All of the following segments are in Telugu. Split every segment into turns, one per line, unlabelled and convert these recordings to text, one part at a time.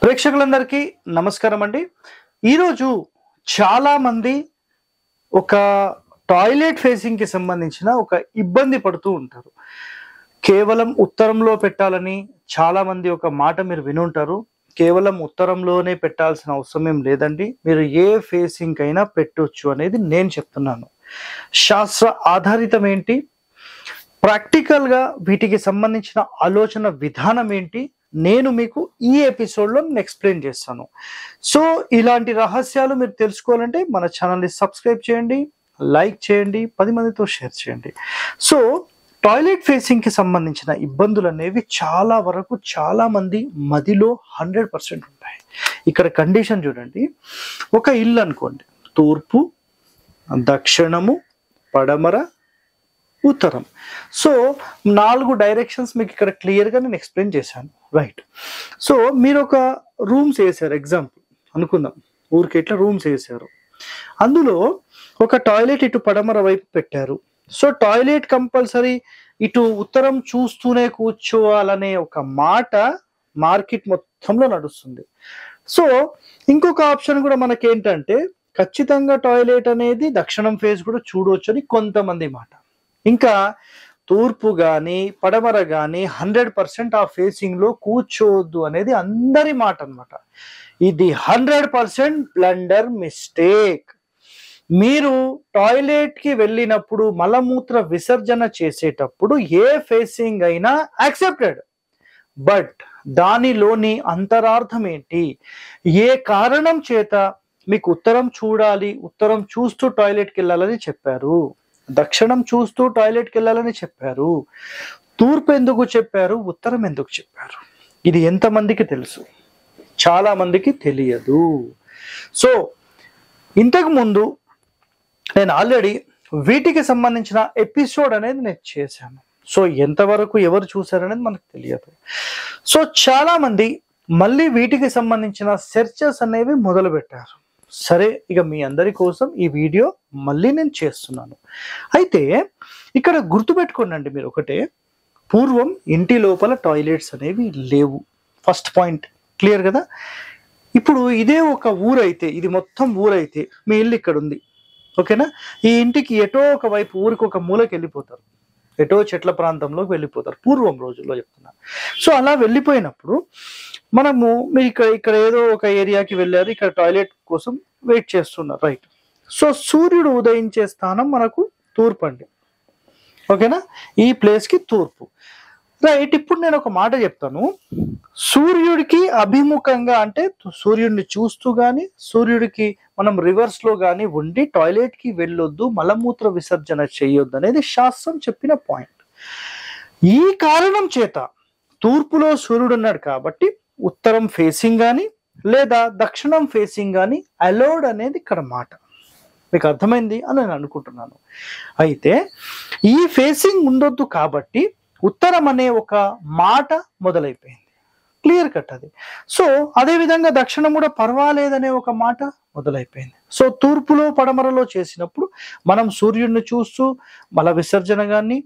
ప్రేక్షకులందరికీ నమస్కారం అండి. ఈరోజు చాలామంది ఒక టాయిలెట్ ఫేసింగ్‌కి సంబంధించిన ఒక ఇబ్బంది పడుతూ ఉంటారు. కేవలం ఉత్తరంలో పెట్టాలని చాలామంది ఒక మాట మీరు వినుంటారు. కేవలం ఉత్తరంలోనే పెట్టాల్సిన అవసరం ఏం లేదండి. మీరు ఏ ఫేసింగ్‌కైనా పెట్టొచ్చు అనేది నేను చెప్తున్నాను. శాస్త్ర ఆధారితం ఏంటి? ప్రాక్టికల్‌గా వీటికి సంబంధించిన ఆలోచన విధానం ఏంటి? నేను మీకు ఈ ఎపిసోడ్‌లో ఎక్స్‌ప్లెయిన్ చేస్తాను. సో, ఇలాంటి రహస్యాలు మీరు తెలుసుకోవాలంటే మన ఛానల్‌ని సబ్స్క్రైబ్ చేయండి, లైక్ చేయండి, 10 మందితో షేర్ చేయండి. సో, టాయిలెట్ ఫేసింగ్‌కి సంబంధించిన ఇబ్బందులనేవి చాలా వరకు చాలామంది మదిలో 100% ఉంటాయి. ఇక్కడ కండిషన్ చూడండి. ఒక ఇల్లు అనుకోండి. తూర్పు, దక్షిణము, పడమర, ఉత్తరం. సో 4 డైరెక్షన్స్ మీకు ఇక్కడ క్లియర్‌గా నేను ఎక్స్‌ప్లెయిన్ చేశాను. రైట్. సో మీరు ఒక రూమ్స్ వేసారు ఎగ్జాంపుల్ అనుకుందాం. ఊరికే ఇట్లా రూమ్స్ వేసారు. అందులో ఒక టాయిలెట్ ఇటు పడమర వైపు పెట్టారు. సో టాయిలెట్ కంపల్సరీ ఇటు ఉత్తరం చూస్తూనే కూర్చోవాలనే ఒక మాట మార్కెట్ మొత్తంలో నడుస్తుంది. సో ఇంకొక ఆప్షన్ కూడా మనకేంటంటే ఖచ్చితంగా టాయిలెట్ అనేది దక్షిణం ఫేస్ కూడా చూడవచ్చు అని కొంతమంది మాట. ఇంకా తూర్పు కానీ పడమర కానీ 100% ఆ ఫేసింగ్లో కూర్చోవద్దు అనేది అందరి మాట అనమాట. ఇది 100% బ్లండర్ మిస్టేక్. మీరు టాయిలెట్కి వెళ్ళినప్పుడు మలమూత్ర విసర్జన చేసేటప్పుడు ఏ ఫేసింగ్ అయినా యాక్సెప్టెడ్. బట్ దానిలోని అంతరార్థం ఏంటి? ఏ కారణం చేత మీకు ఉత్తరం చూడాలి, ఉత్తరం చూస్తూ టాయిలెట్కి వెళ్ళాలని చెప్పారు, దక్షిణం చూస్తూ టాయిలెట్కి వెళ్ళాలని చెప్పారు, తూర్పు ఎందుకు చెప్పారు, ఉత్తరం ఎందుకు చెప్పారు? ఇది ఎంతమందికి తెలుసు? చాలా మందికి తెలియదు. సో ఇంతకు ముందు నేను ఆల్రెడీ వీటికి సంబంధించిన ఎపిసోడ్ అనేది నేను చేశాను. సో ఎంతవరకు ఎవరు చూశారనేది మనకు తెలియదు. సో చాలా మంది మళ్ళీ వీటికి సంబంధించిన సెర్చెస్ అనేవి మొదలు పెట్టారు. సరే, ఇక మీ అందరి కోసం ఈ వీడియో మళ్ళీ నేను చేస్తున్నాను. అయితే ఇక్కడ గుర్తుపెట్టుకోండి మీరు ఒకటే, పూర్వం ఇంటి లోపల టాయిలెట్స్ అనేవి లేవు. ఫస్ట్ పాయింట్ క్లియర్ కదా. ఇప్పుడు ఇదే ఒక ఊరైతే, ఇది మొత్తం ఊరైతే మీ ఇల్లు ఇక్కడ ఉంది, ఓకేనా? ఈ ఇంటికి ఎటో ఒక వైపు ఊరికి ఒక మూలకి వెళ్ళిపోతారు, ఎటో చెట్ల ప్రాంతంలోకి వెళ్ళిపోతారు. పూర్వం రోజుల్లో చెప్తున్నా. సో అలా వెళ్ళిపోయినప్పుడు మీరు ఇక్కడ ఏదో ఒక ఏరియాకి వెళ్ళారు, ఇక్కడ టాయిలెట్ కోసం వెయిట్ చేస్తున్నారు, రైట్? సో సూర్యుడు ఉదయించే స్థానం మనకు తూర్పు అండి, ఓకేనా? ఈ ప్లేస్కి తూర్పు, రైట్? ఇప్పుడు నేను ఒక మాట చెప్తాను. సూర్యుడికి అభిముఖంగా అంటే సూర్యుడిని చూస్తూ కానీ సూర్యుడికి మనం రివర్స్లో కానీ ఉండి టాయిలెట్కి వెళ్ళొద్దు, మలమూత్ర విసర్జన చేయొద్దు అనేది శాస్త్రం చెప్పిన పాయింట్. ఈ కారణం చేత తూర్పులో సూర్యుడు ఉన్నాడు కాబట్టి ఉత్తరం ఫేసింగ్ కానీ లేదా దక్షిణం ఫేసింగ్ కానీ అలౌడ్ అనేది ఇక్కడ మాట. మీకు అర్థమైంది అని నేను అనుకుంటున్నాను. అయితే ఈ ఫేసింగ్ ఉండొద్దు కాబట్టి ఉత్తరం అనే ఒక మాట మొదలైపోయింది. క్లియర్ కట్ అది. సో అదేవిధంగా దక్షిణం కూడా పర్వాలేదనే ఒక మాట మొదలైపోయింది. సో తూర్పులో పడమరలో చేసినప్పుడు మనం సూర్యుడిని చూస్తూ మల విసర్జన కానీ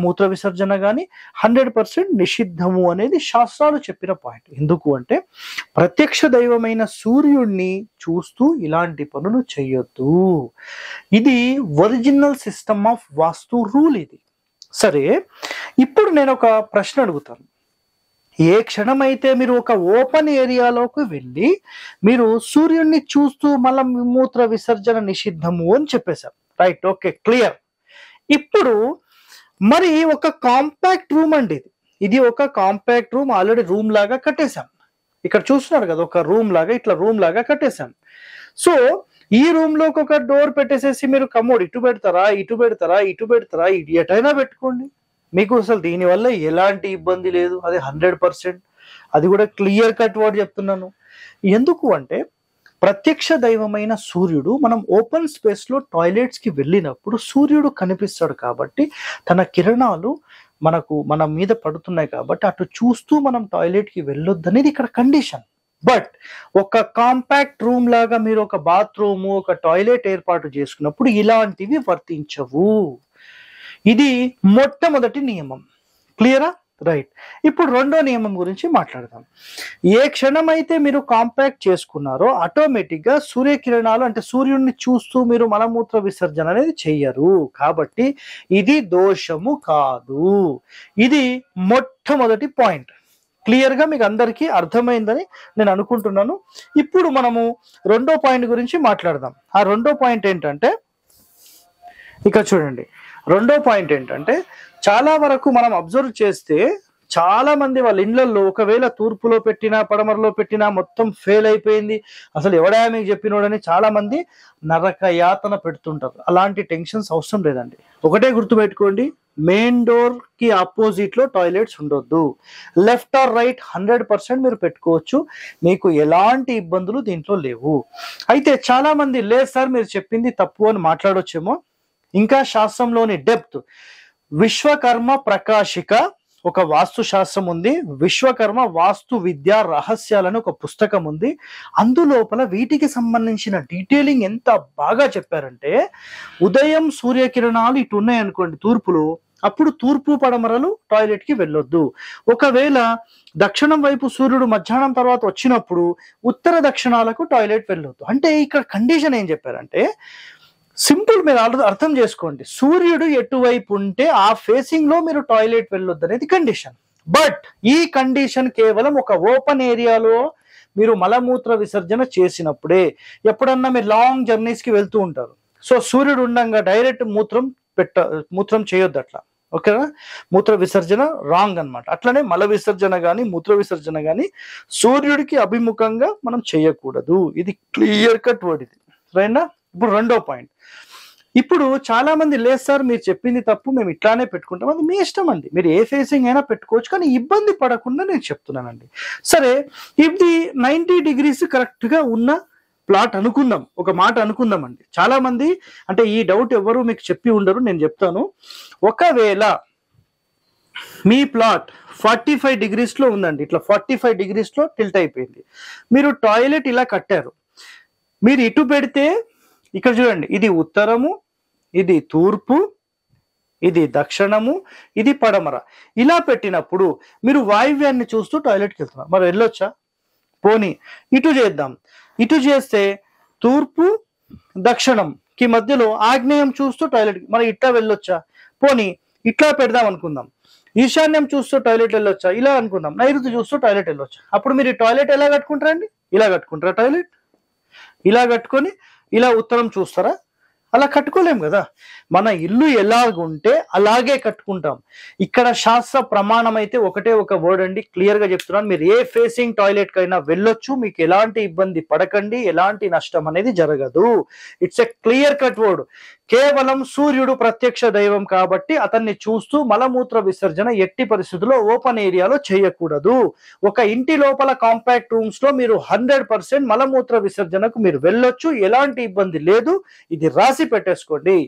మూత్ర విసర్జన కానీ 100% నిషిద్ధము అనేది శాస్త్రాలు చెప్పిన పాయింట్. ఎందుకు అంటే ప్రత్యక్ష దైవమైన సూర్యుడిని చూస్తూ ఇలాంటి పనులు చేయొద్దు. ఇది original system of vastu rule ఇది. సరే, ఇప్పుడు నేను ఒక ప్రశ్న అడుగుతాను. ఏ క్షణమైతే మీరు ఒక ఓపెన్ ఏరియాలోకి వెళ్ళి మీరు సూర్యుడిని చూస్తూ మలమూత్ర విసర్జన నిషిద్ధము అని చెప్పేశారు, రైట్? Okay, clear. ఇప్పుడు మరి ఒక కాంపాక్ట్ రూమ్ అండి ఇది ఒక కాంపాక్ట్ రూమ్, ఆల్రెడీ రూమ్ లాగా కట్టేశాం. ఇక్కడ చూస్తున్నారు కదా, ఒక రూమ్ లాగా ఇట్లా రూమ్ లాగా కట్టేశాం. సో ఈ రూమ్ లోకి ఒక డోర్ పెట్టేసేసి మీరు కమోడ్ ఇటు పెడతారా, ఇటు పెడతారా, ఇటు పెడతారా, ఎటైనా పెట్టుకోండి, మీకు అసలు దీనివల్ల ఎలాంటి ఇబ్బంది లేదు. అది 100%, అది కూడా క్లియర్ కట్ వర్డ్ చెప్తున్నాను. ఎందుకు అంటే ప్రత్యక్ష దైవమైన సూర్యుడు మనం ఓపెన్ స్పేస్లో టాయిలెట్స్కి వెళ్ళినప్పుడు సూర్యుడు కనిపిస్తాడు కాబట్టి తన కిరణాలు మన మీద పడుతున్నాయి కాబట్టి అటు చూస్తూ మనం టాయిలెట్కి వెళ్ళొద్దు అనేది ఇక్కడ కండిషన్. బట్ ఒక కాంపాక్ట్ రూమ్ లాగా మీరు ఒక బాత్రూమ్, ఒక టాయిలెట్ ఏర్పాటు చేసుకున్నప్పుడు ఇలాంటివి వర్తించవు. ఇది మొట్టమొదటి నియమం. క్లియరా? రైట్. ఇప్పుడు రెండో నియమం గురించి మాట్లాడదాం. ఏ క్షణమైతే మీరు కాంపాక్ట్ చేసుకున్నారో ఆటోమేటిక్గా సూర్యకిరణాలు అంటే సూర్యుడిని చూస్తూ మీరు మలమూత్ర విసర్జన అనేది చెయ్యరు. కాబట్టి ఇది దోషము కాదు. ఇది మొట్టమొదటి పాయింట్. క్లియర్గా మీకు అందరికీ అర్థమైందని నేను అనుకుంటున్నాను. ఇప్పుడు మనము రెండో పాయింట్ గురించి మాట్లాడదాం. ఆ రెండో పాయింట్ ఏంటంటే, ఇక చూడండి, రెండో పాయింట్ ఏంటంటే చాలా వరకు మనం అబ్జర్వ్ చేస్తే చాలా మంది వాళ్ళ ఇళ్లలో ఒకవేళ తూర్పులో పెట్టినా పడమరలో పెట్టినా మొత్తం ఫెయిల్ అయిపోయింది, అసలు ఎవడా మీకు చెప్పినోడని చాలా మంది నరక యాతన పెడుతుంటారు. అలాంటి టెన్షన్స్ అవసరం లేదండి. ఒకటే గుర్తుపెట్టుకోండి, మెయిన్ డోర్ కి ఆపోజిట్ లో టాయిలెట్స్ ఉండొద్దు. లెఫ్ట్ ఆర్ రైట్ 100% మీరు పెట్టుకోవచ్చు. మీకు ఎలాంటి ఇబ్బందులు దీంట్లో లేవు. అయితే చాలా మంది లేదు సార్ మీరు చెప్పింది తప్పు అని మాట్లాడొచ్చేమో. ఇంకా శాస్త్రంలోని డెప్త్, విశ్వకర్మ ప్రకాశిక ఒక వాస్తు శాస్త్రం ఉంది, విశ్వకర్మ వాస్తు విద్యా రహస్యాలని ఒక పుస్తకం ఉంది. అందులోపల వీటికి సంబంధించిన డీటెయిలింగ్ ఎంత బాగా చెప్పారంటే, ఉదయం సూర్యకిరణాలు ఇటు ఉన్నాయనుకోండి తూర్పులో, అప్పుడు తూర్పు పడమరలు టాయిలెట్ కి వెళ్ళొద్దు. ఒకవేళ దక్షిణం వైపు సూర్యుడు మధ్యాహ్నం తర్వాత వచ్చినప్పుడు ఉత్తర దక్షిణాలకు టాయిలెట్ వెళ్ళొద్దు. అంటే ఇక్కడ కండిషన్ ఏం చెప్పారంటే, సింపుల్, మీరు అర్థం చేసుకోండి, సూర్యుడు ఎటువైపు ఉంటే ఆ ఫేసింగ్ లో మీరు టాయిలెట్ వెళ్ళొద్దు అనేది కండిషన్. బట్ ఈ కండిషన్ కేవలం ఒక ఓపెన్ ఏరియాలో మీరు మలమూత్ర విసర్జన చేసినప్పుడే. ఎప్పుడన్నా మీరు లాంగ్ జర్నీస్ కి వెళ్తూ ఉంటారు, సో సూర్యుడు ఉండంగా డైరెక్ట్ మూత్రం చేయొద్దు అట్లా, ఓకేనా? మూత్ర విసర్జన రాంగ్ అన్నమాట. అట్లనే మల విసర్జన కానీ మూత్ర విసర్జన కానీ సూర్యుడికి అభిముఖంగా మనం చేయకూడదు. ఇది క్లియర్ కట్ వర్డ్ ఇది, రైనా? ఇప్పుడు రెండో పాయింట్. ఇప్పుడు చాలా మంది లేదు సార్ మీరు చెప్పింది తప్పు, మేము ఇట్లానే పెట్టుకుంటాం. అది మీ ఇష్టం అండి, మీరు ఏ ఫేసింగ్ అయినా పెట్టుకోవచ్చు, కానీ ఇబ్బంది పడకుండా నేను చెప్తున్నానండి. సరే, ఇది 90 degrees కరెక్ట్ గా ఉన్న ప్లాట్ అనుకుందాం, ఒక మాట అనుకుందాం అండి. చాలా మంది అంటే ఈ డౌట్ ఎవరు మీకు చెప్పి ఉండరు, నేను చెప్తాను. ఒకవేళ మీ ప్లాట్ 45 degrees లో ఉందండి, ఇట్లా 45 degrees లో టిల్ట్ అయిపోయింది, మీరు టాయిలెట్ ఇలా కట్టారు, మీరు ఇటు పెడితే ఇక్కడ చూడండి, ఇది ఉత్తరము, ఇది తూర్పు, ఇది దక్షిణము, ఇది పడమర. ఇలా పెట్టినప్పుడు మీరు వాయువ్యాన్ని చూస్తూ టాయిలెట్కి వెళ్తున్నారు, మరి వెళ్ళొచ్చా? పోనీ ఇటు చేద్దాం, ఇటు చేస్తే తూర్పు దక్షిణంకి మధ్యలో ఆగ్నేయం చూస్తూ టాయిలెట్, మరి ఇట్లా వెళ్ళొచ్చా? పోనీ ఇట్లా పెడదాం అనుకుందాం, ఈశాన్యం చూస్తూ టాయిలెట్ వెళ్ళొచ్చా? ఇలా అనుకుందాం, నైరుతి చూస్తూ టాయిలెట్ వెళ్ళొచ్చా? అప్పుడు మీరు టాయిలెట్ ఎలా కట్టుకుంటారండి? ఇలా కట్టుకుంటారా టాయిలెట్? ఇలా కట్టుకొని ఇలా ఉత్తరం చూస్తారా? అలా కట్టుకోలేం కదా. మన ఇల్లు ఎలాగుంటే అలాగే కట్టుకుంటాం. ఇక్కడ శాస్త్ర ప్రమాణం అయితే ఒకటే ఒక వర్డ్ అండి, క్లియర్ గా చెప్తున్నాను, మీరు ఏ ఫేసింగ్ టాయిలెట్ కైనా వెళ్ళొచ్చు, మీకు ఎలాంటి ఇబ్బంది పడకండి, ఎలాంటి నష్టం అనేది జరగదు. It's a clear cut word. కేవలం సూర్యుడు ప్రత్యక్ష దైవం కాబట్టి అతన్ని చూస్తూ మలమూత్ర విసర్జన ఎట్టి పరిస్థితుల్లో ఓపెన్ ఏరియాలో చేయకూడదు. ఒక ఇంటి లోపల కాంపాక్ట్ రూమ్స్ లో మీరు 100% మలమూత్ర విసర్జనకు మీరు వెళ్ళొచ్చు, ఎలాంటి ఇబ్బంది లేదు. ఇది రాసి పెట్టేసుకోండి,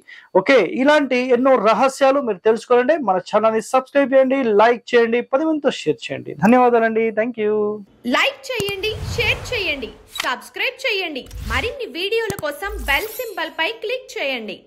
ఓకే? ఇలాంటి ఎన్నో రహస్యాలు మీరు తెలుసుకోవాలంటే మన ఛానల్ ని సబ్స్క్రైబ్ చేయండి, లైక్ చేయండి, 10 మందితో షేర్ చేయండి. ధన్యవాదాలండి, థ్యాంక్ యూ.
లైక్ చేయండి, షేర్ చేయండి, సబ్స్క్రైబ్ చేయండి. మరిన్ని వీడియోల కోసం బెల్ సింబల్ పై క్లిక్ చేయండి.